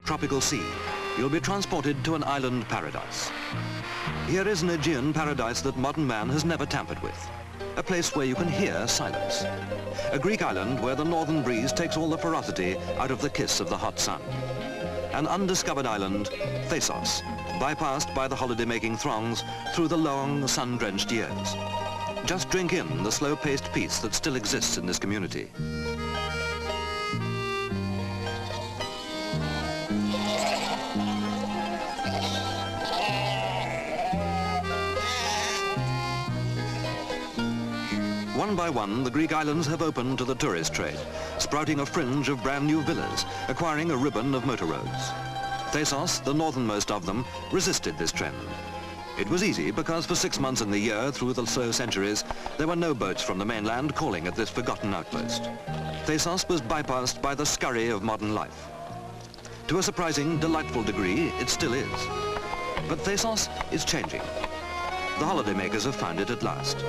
tropical sea, you'll be transported to an island paradise. Here is an Aegean paradise that modern man has never tampered with. A place where you can hear silence. A Greek island where the northern breeze takes all the ferocity out of the kiss of the hot sun. An undiscovered island, Thasos, bypassed by the holiday-making throngs through the long, sun-drenched years. Just drink in the slow-paced peace that still exists in this community. One by one, the Greek islands have opened to the tourist trade, sprouting a fringe of brand new villas, acquiring a ribbon of motor roads. Thasos, the northernmost of them, resisted this trend. It was easy because for 6 months in the year, through the slow centuries, there were no boats from the mainland calling at this forgotten outpost. Thasos was bypassed by the scurry of modern life. To a surprising, delightful degree, it still is. But Thasos is changing. The holidaymakers have found it at last.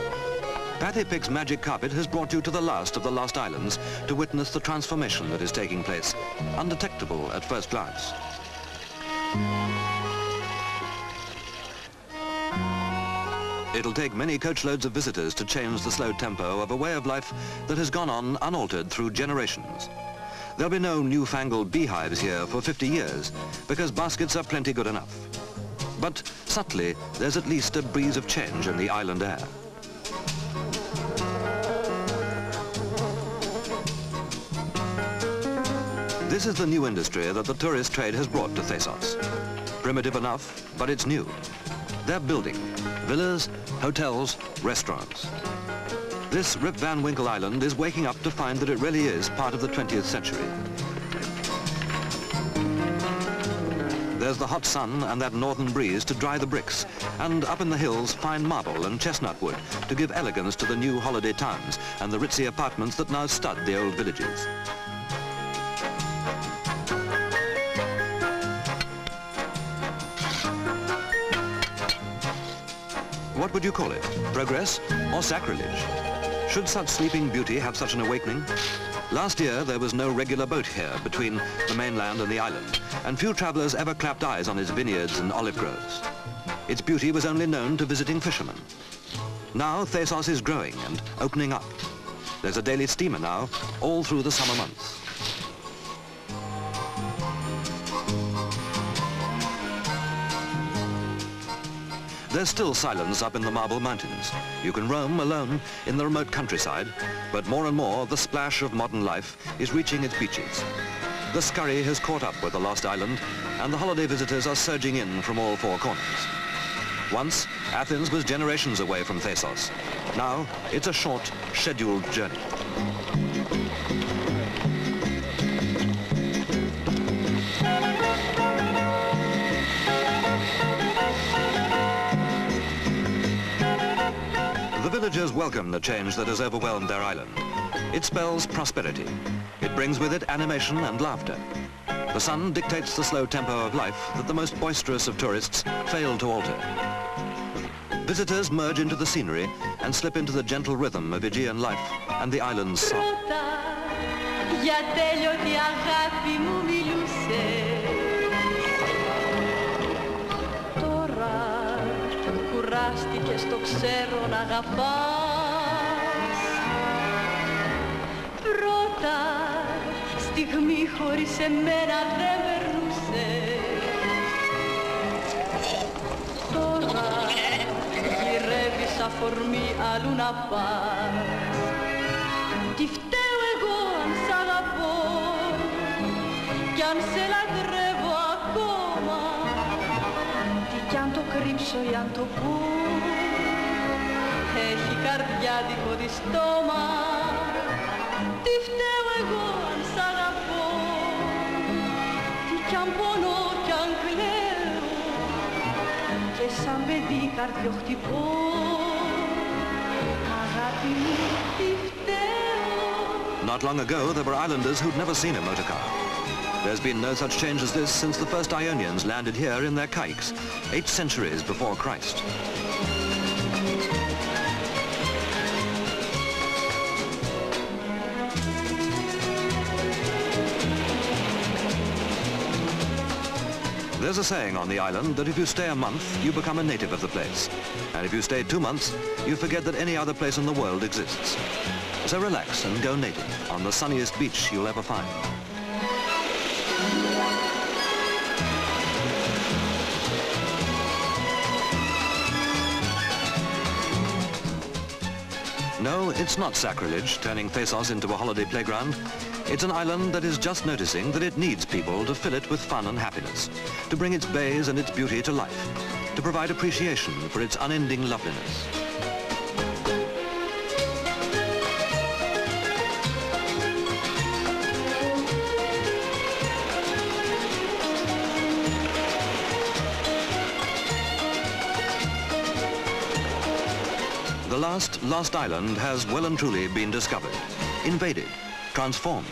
Patty Pick's magic carpet has brought you to the last of the lost islands to witness the transformation that is taking place, undetectable at first glance. It'll take many coachloads of visitors to change the slow tempo of a way of life that has gone on unaltered through generations. There'll be no newfangled beehives here for 50 years, because baskets are plenty good enough. But subtly, there's at least a breeze of change in the island air. This is the new industry that the tourist trade has brought to Thasos. Primitive enough, but it's new. They're building villas, hotels, restaurants. This Rip Van Winkle Island is waking up to find that it really is part of the 20th century. There's the hot sun and that northern breeze to dry the bricks, and up in the hills fine marble and chestnut wood to give elegance to the new holiday towns and the ritzy apartments that now stud the old villages. What would you call it? Progress or sacrilege? Should such sleeping beauty have such an awakening? Last year there was no regular boat here between the mainland and the island, and few travellers ever clapped eyes on its vineyards and olive groves. Its beauty was only known to visiting fishermen. Now Thasos is growing and opening up. There's a daily steamer now, all through the summer months. There's still silence up in the Marble Mountains. You can roam alone in the remote countryside, but more and more the splash of modern life is reaching its beaches. The scurry has caught up with the lost island, and the holiday visitors are surging in from all four corners. Once, Athens was generations away from Thasos. Now, it's a short, scheduled journey. The villagers welcome the change that has overwhelmed their island. It spells prosperity. It brings with it animation and laughter. The sun dictates the slow tempo of life that the most boisterous of tourists fail to alter. Visitors merge into the scenery and slip into the gentle rhythm of Aegean life and the island's song. Κουράστηκες, το ξέρω να αγαπάς. Πρώτα στιγμή χωρίς εμένα δεν περνούσε. Τώρα γυρεύεις αφορμή αλλού να πας. Τι φταίω εγώ αν σ' αγαπώ κι αν σε λατρεύω ακόμα. Κι αν το κρύψω ή αν το πω, έχει καρδιά δικό της στόμα. Τι φταίω εγώ αν σ' αγαπώ, τι κι αν πονώ κι αν κλαίω, και σαν παιδί καρδιοχτυπώ. Αγάπη μου, τι φταίω. Not long ago, there were islanders who'd never seen a motor car. There's been no such change as this since the first Ionians landed here in their kayaks, 8 centuries before Christ. There's a saying on the island that if you stay a month, you become a native of the place. And if you stay 2 months, you forget that any other place in the world exists. So relax and go native on the sunniest beach you'll ever find. No, it's not sacrilege turning Thasos into a holiday playground. It's an island that is just noticing that it needs people to fill it with fun and happiness, to bring its bays and its beauty to life, to provide appreciation for its unending loveliness. The last island has well and truly been discovered, invaded, transformed,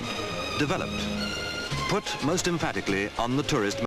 developed, put most emphatically on the tourist